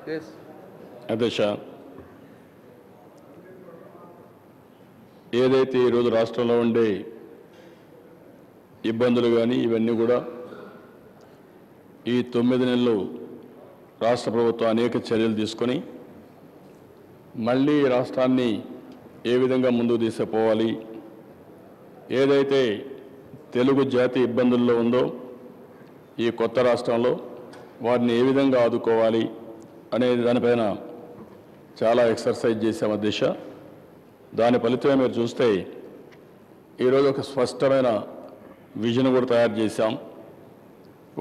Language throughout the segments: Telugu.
అధ్యక్ష, ఏదైతే ఈరోజు రాష్ట్రంలో ఉండే ఇబ్బందులు కానీ ఇవన్నీ కూడా ఈ 9 నెలలు రాష్ట్ర ప్రభుత్వం అనేక చర్యలు తీసుకొని మళ్ళీ రాష్ట్రాన్ని ఏ విధంగా ముందుకు తీసుకుపోవాలి, ఏదైతే తెలుగు జాతి ఇబ్బందుల్లో ఉందో ఈ కొత్త రాష్ట్రంలో వారిని ఏ విధంగా ఆదుకోవాలి అనే దానిపైన చాలా ఎక్సర్సైజ్ చేశాం అధ్యక్ష. దాని ఫలితమే మీరు చూస్తే ఈరోజు ఒక స్పష్టమైన విజన్ కూడా తయారు చేశాం.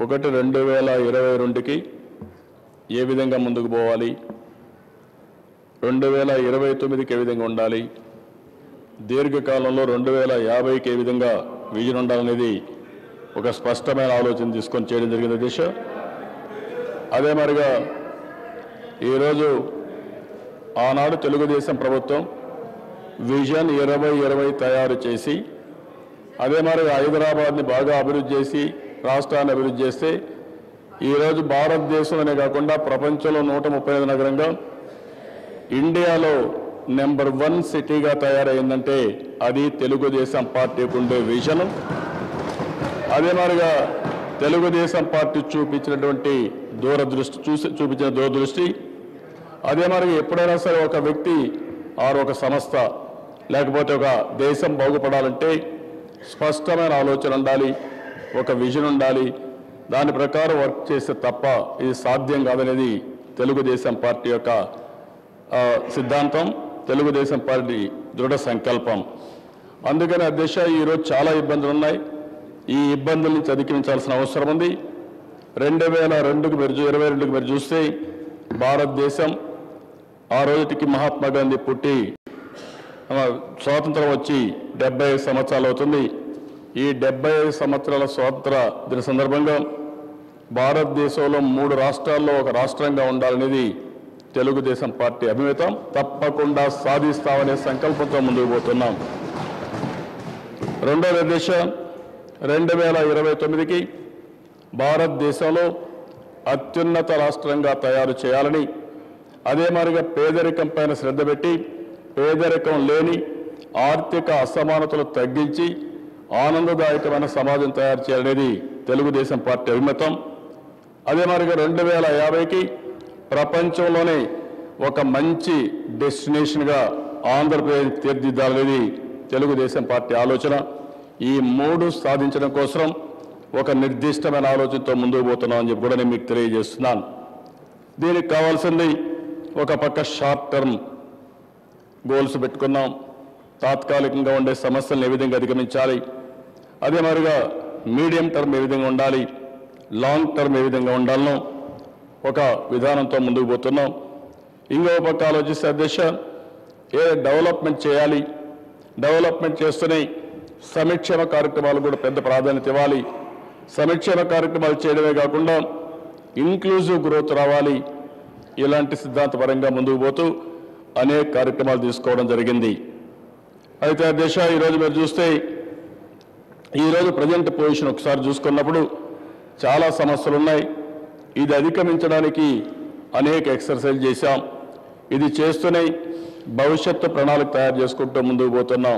ఒకటి 2022కి ఏ విధంగా ముందుకు పోవాలి, 2029కి ఏ విధంగా ఉండాలి, దీర్ఘకాలంలో 2050కి ఏ విధంగా విజన్ ఉండాలనేది ఒక స్పష్టమైన ఆలోచన తీసుకొని చేయడం జరిగింది అధ్యక్ష. అదే మరిగా ఈరోజు ఆనాడు తెలుగుదేశం ప్రభుత్వం విజన్ 2020 తయారు చేసి అదే మరి హైదరాబాద్ని బాగా అభివృద్ధి చేసి రాష్ట్రాన్ని అభివృద్ధి చేస్తే ఈరోజు భారతదేశంలోనే కాకుండా ప్రపంచంలో 135 నగరంగా ఇండియాలో నెంబర్ 1 సిటీగా తయారైందంటే అది తెలుగుదేశం పార్టీకి ఉండే విజన్. అదే మరిగా తెలుగుదేశం పార్టీ చూపించినటువంటి చూపించిన దూరదృష్టి. అదే మరి ఎప్పుడైనా సరే ఒక వ్యక్తి ఆరు ఒక సంస్థ లేకపోతే ఒక దేశం బాగుపడాలంటే స్పష్టమైన ఆలోచన ఉండాలి, ఒక విజన్ ఉండాలి, దాని ప్రకారం వర్క్ చేస్తే తప్ప ఇది సాధ్యం కాదనేది తెలుగుదేశం పార్టీ యొక్క సిద్ధాంతం, తెలుగుదేశం పార్టీ దృఢ సంకల్పం. అందుకని అధ్యక్ష ఈరోజు చాలా ఇబ్బందులు ఉన్నాయి. ఈ ఇబ్బందుల నుంచి అధిగమించాల్సిన అవసరం ఉంది. 2022కి మీరు చూస్తే భారతదేశం ఆ రోజుకి మహాత్మా గాంధీ పుట్టి స్వాతంత్రం వచ్చి 75 సంవత్సరాలు అవుతుంది. ఈ 75 సంవత్సరాల స్వాతంత్ర దిన సందర్భంగా భారతదేశంలో 3 రాష్ట్రాల్లో ఒక రాష్ట్రంగా ఉండాలనేది తెలుగుదేశం పార్టీ అభిమతం. తప్పకుండా సాధిస్తామనే సంకల్పంతో ముందుకు పోతున్నాం. రెండో నిర్దేశ 2029కి భారతదేశంలో అత్యున్నత రాష్ట్రంగా తయారు చేయాలని, అదే మాదిరిగా పేదరికం పైన శ్రద్ధ పెట్టి పేదరికం లేని ఆర్థిక అసమానతలు తగ్గించి ఆనందదాయకమైన సమాజం తయారు చేయాలనేది తెలుగుదేశం పార్టీ అభిమతం. అదే మాదిరిగా 2050కి ప్రపంచంలోనే ఒక మంచి డెస్టినేషన్గా ఆంధ్రప్రదేశ్ తీర్చిదిద్దాలనేది తెలుగుదేశం పార్టీ ఆలోచన. ఈ 3 సాధించడం కోసం ఒక నిర్దిష్టమైన ఆలోచనతో ముందుకు పోతున్నామని చెప్పి కూడా నేను మీకు తెలియజేస్తున్నాను. దీనికి కావాల్సింది ఒక పక్క షార్ట్ టర్మ్ గోల్స్ పెట్టుకున్నాం, తాత్కాలికంగా ఉండే సమస్యలను ఏ విధంగా అధిగమించాలి, అదే మాదిరిగా మీడియం టర్మ్ ఏ విధంగా ఉండాలి, లాంగ్ టర్మ్ ఏ విధంగా ఉండాలనో ఒక విధానంతో ముందుకు పోతున్నాం. ఇంకో పక్క ఆలోచిస్తే అధ్యక్ష డెవలప్మెంట్ చేయాలి, డెవలప్మెంట్ చేస్తూనే సంక్షేమ కార్యక్రమాలు కూడా పెద్ద ప్రాధాన్యత ఇవ్వాలి. సంక్షేమ కార్యక్రమాలు చేయడమే కాకుండా ఇంక్లూజివ్ గ్రోత్ రావాలి. ఇలాంటి సిద్ధాంతపరంగా ముందుకు పోతూ అనేక కార్యక్రమాలు తీసుకోవడం జరిగింది. అయితే అధ్యక్ష ఈరోజు మీరు చూస్తే ఈరోజు ప్రజెంట్ పొజిషన్ ఒకసారి చూసుకున్నప్పుడు చాలా సమస్యలు ఉన్నాయి. ఇది అధిగమించడానికి అనేక ఎక్సర్సైజ్ చేశాం. ఇది చేస్తూనే భవిష్యత్తు ప్రణాళిక తయారు చేసుకుంటూ ముందుకు పోతున్నాం.